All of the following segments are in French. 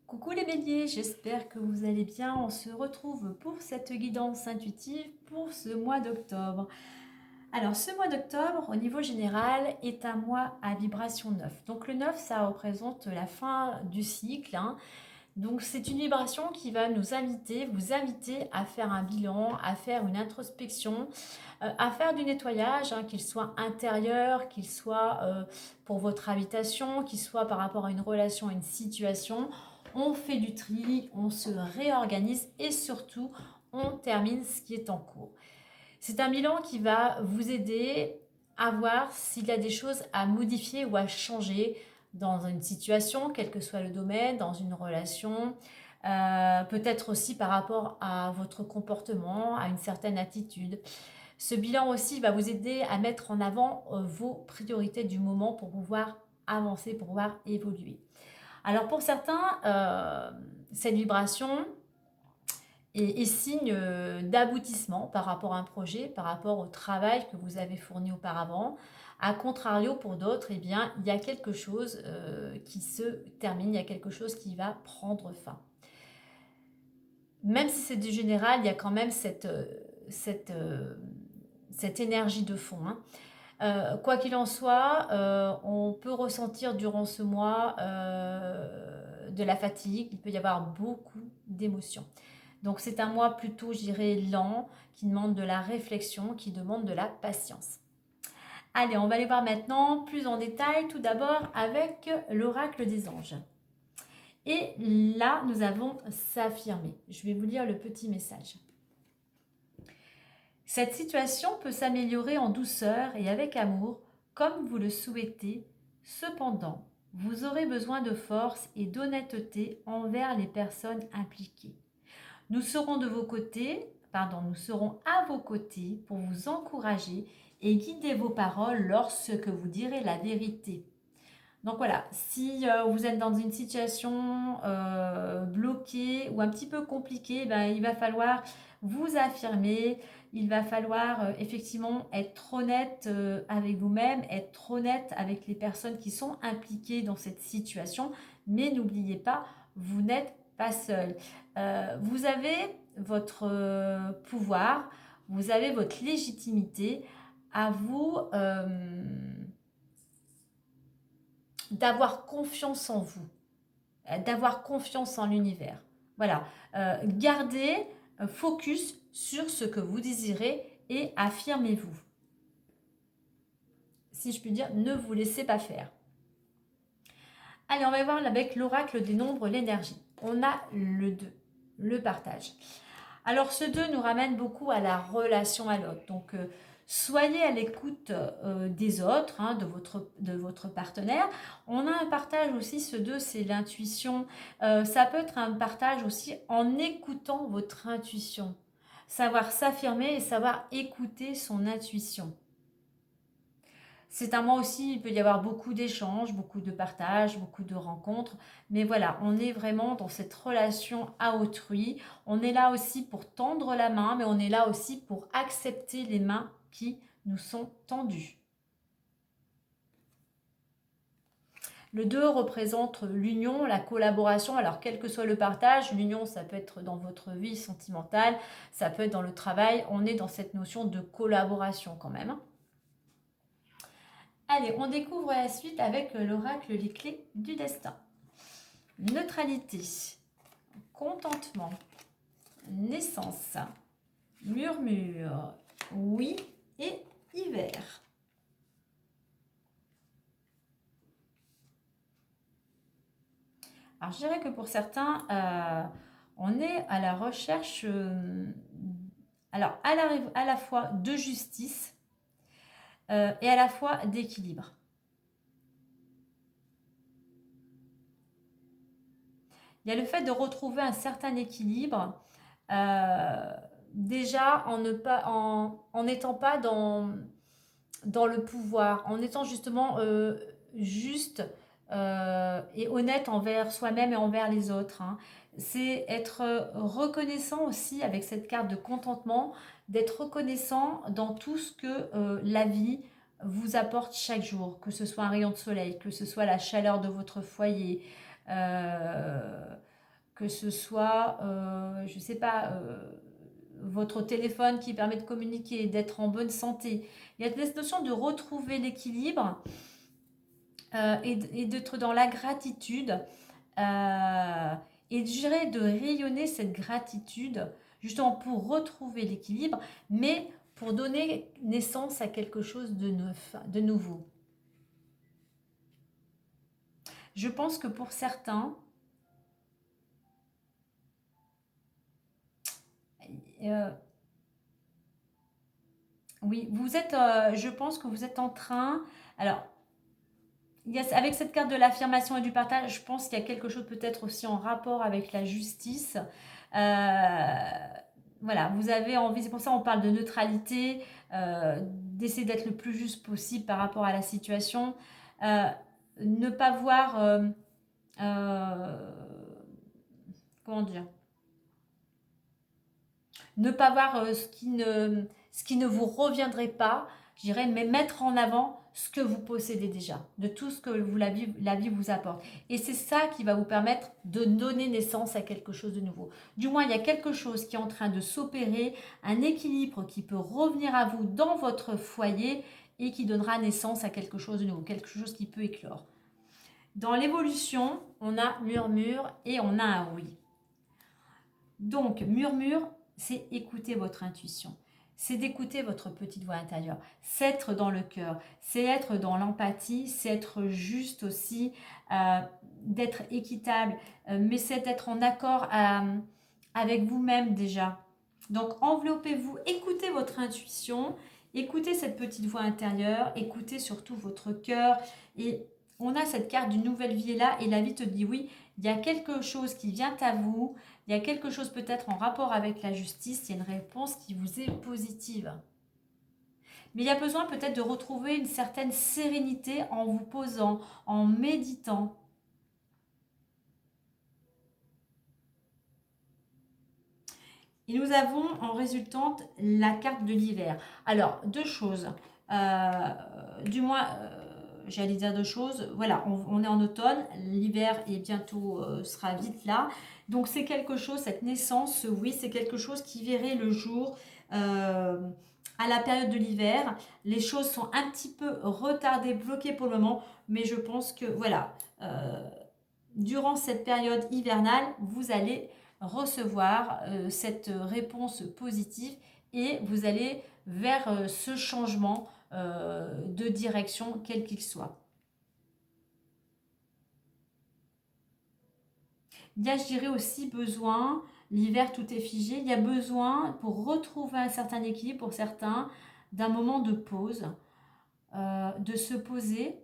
Coucou les béliers, j'espère que vous allez bien. On se retrouve pour cette guidance intuitive pour ce mois d'octobre. Alors ce mois d'octobre, au niveau général, est un mois à vibration 9. Donc le 9, ça représente la fin du cycle, hein. Donc c'est une vibration qui va nous inviter, vous inviter à faire un bilan, à faire une introspection, à faire du nettoyage, hein, qu'il soit intérieur, qu'il soit pour votre habitation, qu'il soit par rapport à une relation, à une situation. On fait du tri, on se réorganise et surtout on termine ce qui est en cours. C'est un bilan qui va vous aider à voir s'il y a des choses à modifier ou à changer dans une situation, quel que soit le domaine, dans une relation, peut-être aussi par rapport à votre comportement, à une certaine attitude. Ce bilan aussi va vous aider à mettre en avant vos priorités du moment pour pouvoir avancer, pour pouvoir évoluer. Alors pour certains, cette vibration est signe d'aboutissement par rapport à un projet, par rapport au travail que vous avez fourni auparavant. A contrario, pour d'autres, eh bien, il y a quelque chose qui se termine, il y a quelque chose qui va prendre fin. Même si c'est du général, il y a quand même cette énergie de fond, hein. Quoi qu'il en soit, on peut ressentir durant ce mois de la fatigue, il peut y avoir beaucoup d'émotions. Donc c'est un mois plutôt, je dirais, lent, qui demande de la réflexion, qui demande de la patience. Allez, on va aller voir maintenant plus en détail, tout d'abord avec l'oracle des anges. Et là, nous avons s'affirmer. Je vais vous lire le petit message. Cette situation peut s'améliorer en douceur et avec amour, comme vous le souhaitez. Cependant, vous aurez besoin de force et d'honnêteté envers les personnes impliquées. Nous serons nous serons à vos côtés pour vous encourager et guider vos paroles lorsque vous direz la vérité. Donc voilà, si vous êtes dans une situation bloquée ou un petit peu compliquée, ben, il va falloir vous affirmer, il va falloir effectivement être honnête avec vous-même, être honnête avec les personnes qui sont impliquées dans cette situation, mais n'oubliez pas, vous n'êtes pas seul. Vous avez votre pouvoir, vous avez votre légitimité à vous d'avoir confiance en vous, d'avoir confiance en l'univers. Voilà, gardez focus sur ce que vous désirez et affirmez-vous. Si je puis dire, ne vous laissez pas faire. Allez, on va voir avec l'oracle des nombres, l'énergie. On a le 2, le partage. Alors ce 2 nous ramène beaucoup à la relation à l'autre. Donc soyez à l'écoute des autres, hein, de votre partenaire. On a un partage aussi, ce 2, c'est l'intuition. Ça peut être un partage aussi en écoutant votre intuition. Savoir s'affirmer et savoir écouter son intuition. C'est un mois aussi, il peut y avoir beaucoup d'échanges, beaucoup de partages, beaucoup de rencontres. Mais voilà, on est vraiment dans cette relation à autrui. On est là aussi pour tendre la main, mais on est là aussi pour accepter les mains qui nous sont tendues. Le 2 représente l'union, la collaboration. Alors, quel que soit le partage, l'union, ça peut être dans votre vie sentimentale, ça peut être dans le travail. On est dans cette notion de collaboration quand même. Allez, on découvre la suite avec l'oracle les clés du destin. Neutralité, contentement, naissance, murmure, oui et hiver. Alors je dirais que pour certains, on est à la recherche alors à la fois de justice et à la fois d'équilibre. Il y a le fait de retrouver un certain équilibre, déjà en n'étant pas dans le pouvoir, en étant justement juste et honnête envers soi-même et envers les autres, hein. C'est être reconnaissant aussi avec cette carte de contentement, d'être reconnaissant dans tout ce que la vie vous apporte chaque jour, que ce soit un rayon de soleil, que ce soit la chaleur de votre foyer, euh, que ce soit, je ne sais pas, votre téléphone qui permet de communiquer, d'être en bonne santé. Il y a cette notion de retrouver l'équilibre et d'être dans la gratitude et je dirais de rayonner cette gratitude justement pour retrouver l'équilibre, mais pour donner naissance à quelque chose de neuf, de nouveau. Je pense que pour certains, euh, oui, vous êtes, je pense que vous êtes en train, alors, avec cette carte de l'affirmation et du partage, je pense qu'il y a quelque chose peut-être aussi en rapport avec la justice. Voilà, vous avez envie, c'est pour ça qu'on parle de neutralité, d'essayer d'être le plus juste possible par rapport à la situation. Euh, ne pas voir, euh, comment dire, ne pas voir ce qui ne vous reviendrait pas, je dirais, mais mettre en avant ce que vous possédez déjà, de tout ce que la vie vous apporte. Et c'est ça qui va vous permettre de donner naissance à quelque chose de nouveau. Du moins, il y a quelque chose qui est en train de s'opérer, un équilibre qui peut revenir à vous dans votre foyer et qui donnera naissance à quelque chose de nouveau, quelque chose qui peut éclore. Dans l'évolution, on a murmure et on a un oui. Donc, murmure, c'est écouter votre intuition. C'est d'écouter votre petite voix intérieure. C'est être dans le cœur. C'est être dans l'empathie. C'est être juste aussi, d'être équitable. Mais c'est d'être en accord avec vous-même déjà. Donc, enveloppez-vous. Écoutez votre intuition. Écoutez cette petite voix intérieure. Écoutez surtout votre cœur. Et on a cette carte d'une nouvelle vie là. Et la vie te dit oui, il y a quelque chose qui vient à vous. Il y a quelque chose peut-être en rapport avec la justice, il y a une réponse qui vous est positive. Mais il y a besoin peut-être de retrouver une certaine sérénité en vous posant, en méditant. Et nous avons en résultante la carte de l'hiver. Alors, deux choses. Du moins, j'allais dire deux choses. Voilà, on est en automne, l'hiver est bientôt sera vite là. Donc c'est quelque chose, cette naissance, oui, c'est quelque chose qui verrait le jour à la période de l'hiver. Les choses sont un petit peu retardées, bloquées pour le moment, mais je pense que voilà, durant cette période hivernale, vous allez recevoir cette réponse positive et vous allez vers ce changement de direction, quel qu'il soit. Il y a, je dirais aussi, besoin, l'hiver tout est figé, il y a besoin, pour retrouver un certain équilibre pour certains, d'un moment de pause, de se poser,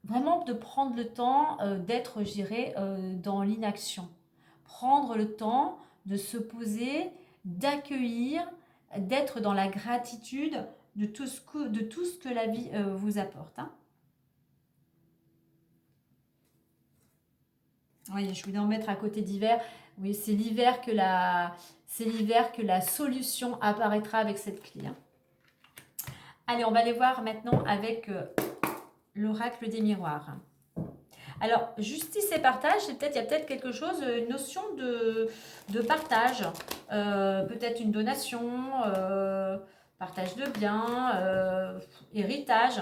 vraiment de prendre le temps d'être, je dirais, dans l'inaction. Prendre le temps de se poser, d'accueillir, d'être dans la gratitude de tout ce que la vie vous apporte. Hein. Oui, je voulais en mettre à côté d'hiver. Oui, c'est l'hiver que la solution apparaîtra avec cette clé. Hein. Allez, on va aller voir maintenant avec l'oracle des miroirs. Alors, justice et partage, il y a peut-être quelque chose, une notion de partage. Peut-être une donation, partage de biens, héritage.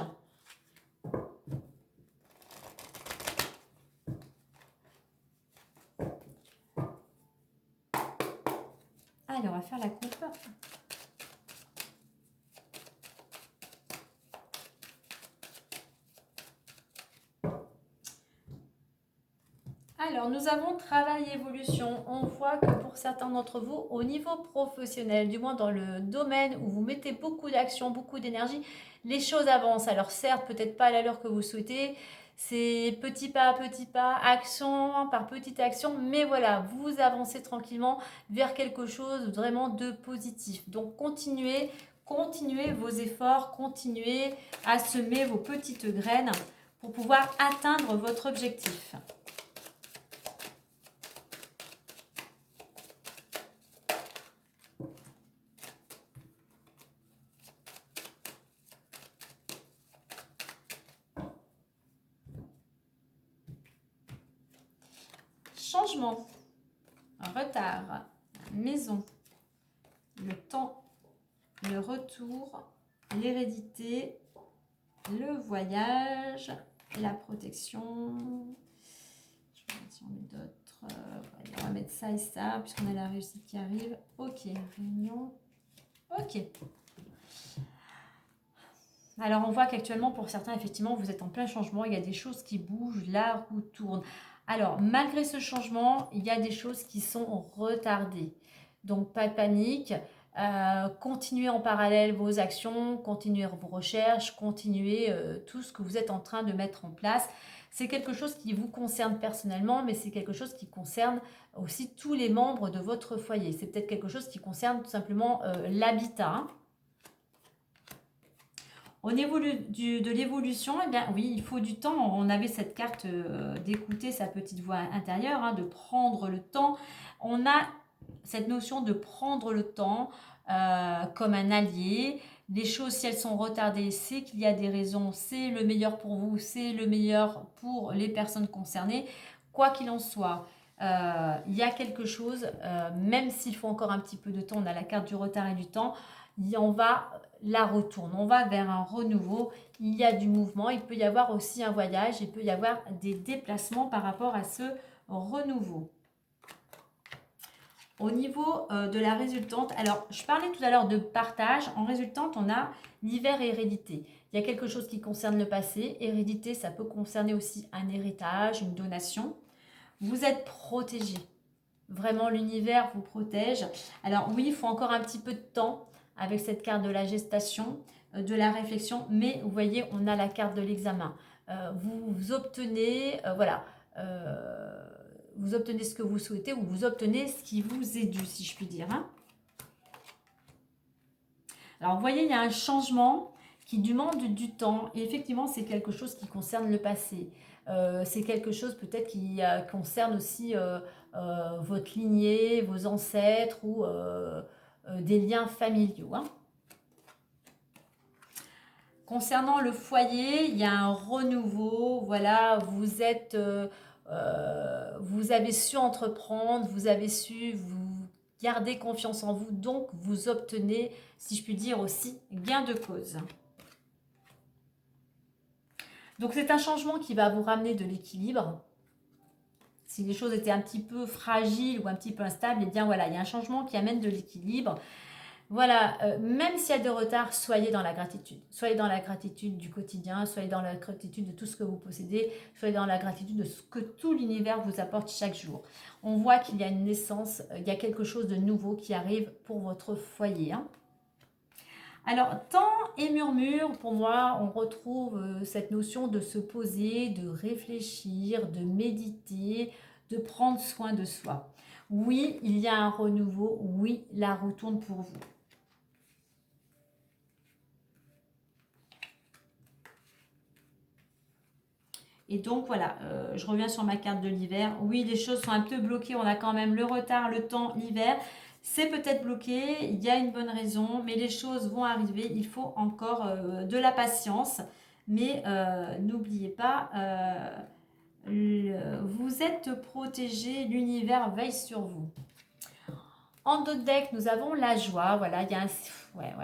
Allez, on va faire la coupe. Alors, nous avons travail et évolution. On voit que pour certains d'entre vous, au niveau professionnel, du moins dans le domaine où vous mettez beaucoup d'action, beaucoup d'énergie, les choses avancent. Alors certes, peut-être pas à l'allure que vous souhaitez, c'est petit pas, action par petite action, mais voilà, vous avancez tranquillement vers quelque chose vraiment de positif. Donc continuez vos efforts, continuez à semer vos petites graines pour pouvoir atteindre votre objectif. changement, retard, maison, le temps, le retour, l'hérédité, le voyage, la protection. Je vais voir si on met d'autres. On va mettre ça et ça, puisqu'on a la réussite qui arrive. Ok, réunion. Ok. Alors, on voit qu'actuellement, pour certains, effectivement, vous êtes en plein changement. Il y a des choses qui bougent, la roue tourne. Alors, malgré ce changement, il y a des choses qui sont retardées. Donc, pas de panique. Continuez en parallèle vos actions, continuez vos recherches, continuez tout ce que vous êtes en train de mettre en place. C'est quelque chose qui vous concerne personnellement, mais c'est quelque chose qui concerne aussi tous les membres de votre foyer. C'est peut-être quelque chose qui concerne tout simplement l'habitat, hein. Au niveau de l'évolution, eh bien oui, il faut du temps. On avait cette carte d'écouter sa petite voix intérieure, hein, de prendre le temps. On a cette notion de prendre le temps comme un allié. Les choses, si elles sont retardées, c'est qu'il y a des raisons. C'est le meilleur pour vous, c'est le meilleur pour les personnes concernées. Quoi qu'il en soit, il y a quelque chose, même s'il faut encore un petit peu de temps, on a la carte du retard et du temps, on va la retourne, on va vers un renouveau, il y a du mouvement, il peut y avoir aussi un voyage, il peut y avoir des déplacements par rapport à ce renouveau. Au niveau de la résultante, alors je parlais tout à l'heure de partage, en résultante on a l'hiver et hérédité. Il y a quelque chose qui concerne le passé, hérédité ça peut concerner aussi un héritage, une donation. Vous êtes protégé, vraiment l'univers vous protège. Alors oui, il faut encore un petit peu de temps avec cette carte de la gestation, de la réflexion, mais vous voyez, on a la carte de l'examen. Vous obtenez, voilà, vous obtenez ce que vous souhaitez ou vous obtenez ce qui vous est dû, si je puis dire, hein. Alors, vous voyez, il y a un changement qui demande du temps. Et effectivement, c'est quelque chose qui concerne le passé. C'est quelque chose peut-être qui concerne aussi votre lignée, vos ancêtres ou des liens familiaux, hein. Concernant le foyer, il y a un renouveau. Voilà, vous avez su entreprendre, vous avez su vous garder confiance en vous, donc vous obtenez, si je puis dire aussi, gain de cause. Donc c'est un changement qui va vous ramener de l'équilibre. Si les choses étaient un petit peu fragiles ou un petit peu instables, eh bien voilà, il y a un changement qui amène de l'équilibre. Voilà, même s'il y a des retards, soyez dans la gratitude. Soyez dans la gratitude du quotidien, soyez dans la gratitude de tout ce que vous possédez, soyez dans la gratitude de ce que tout l'univers vous apporte chaque jour. On voit qu'il y a une naissance, il y a quelque chose de nouveau qui arrive pour votre foyer, hein. Alors, temps et murmure, pour moi, on retrouve cette notion de se poser, de réfléchir, de méditer, de prendre soin de soi. Oui, il y a un renouveau, oui, la roue tourne pour vous. Et donc voilà, je reviens sur ma carte de l'hiver. Oui, les choses sont un peu bloquées, on a quand même le retard, le temps, l'hiver. C'est peut-être bloqué, il y a une bonne raison, mais les choses vont arriver. Il faut encore de la patience. Mais n'oubliez pas, vous êtes protégé, l'univers veille sur vous. En d'autres decks, nous avons la joie. Voilà, il y a un... Ouais.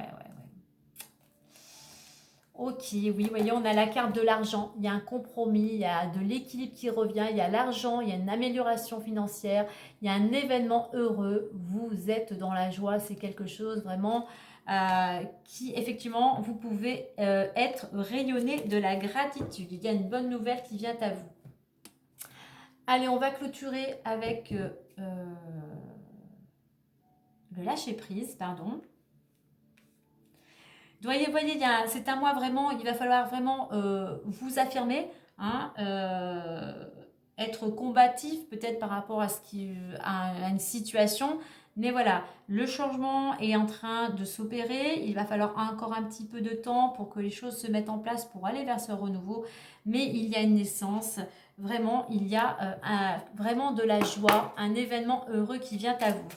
Ok, oui, voyez, on a la carte de l'argent, il y a un compromis, il y a de l'équilibre qui revient, il y a l'argent, il y a une amélioration financière, il y a un événement heureux, vous êtes dans la joie, c'est quelque chose vraiment qui, effectivement, vous pouvez être rayonné de la gratitude. Il y a une bonne nouvelle qui vient à vous. Allez, on va clôturer avec le lâcher prise, pardon. Voyez, c'est un mois vraiment, il va falloir vraiment vous affirmer, hein, être combatif peut-être par rapport à une situation. Mais voilà, le changement est en train de s'opérer. Il va falloir encore un petit peu de temps pour que les choses se mettent en place pour aller vers ce renouveau. Mais il y a une naissance. Vraiment, il y a vraiment de la joie, un événement heureux qui vient à vous.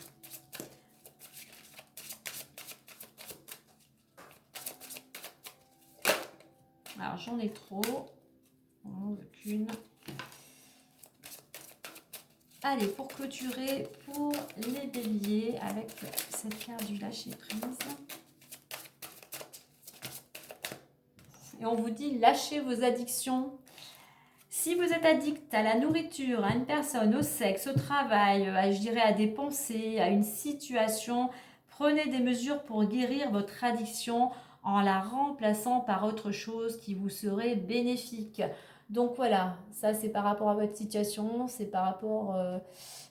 Alors, j'en ai trop. On en veut qu'une. Allez, pour clôturer, pour les béliers, avec cette carte du lâcher prise. Et on vous dit, lâchez vos addictions. Si vous êtes addict à la nourriture, à une personne, au sexe, au travail, je dirais à des pensées, à une situation, prenez des mesures pour guérir votre addiction en la remplaçant par autre chose qui vous serait bénéfique. Donc voilà, ça c'est par rapport à votre situation, c'est par rapport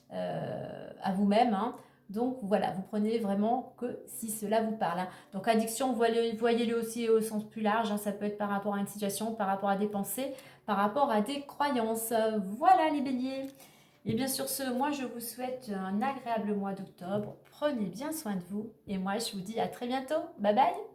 à vous-même, hein. Donc voilà, vous prenez vraiment que si cela vous parle, hein. Donc addiction, voyez-le aussi au sens plus large, hein. Ça peut être par rapport à une situation, par rapport à des pensées, par rapport à des croyances. Voilà les béliers. Et bien sur ce, moi je vous souhaite un agréable mois d'octobre. Prenez bien soin de vous. Et moi je vous dis à très bientôt. Bye bye.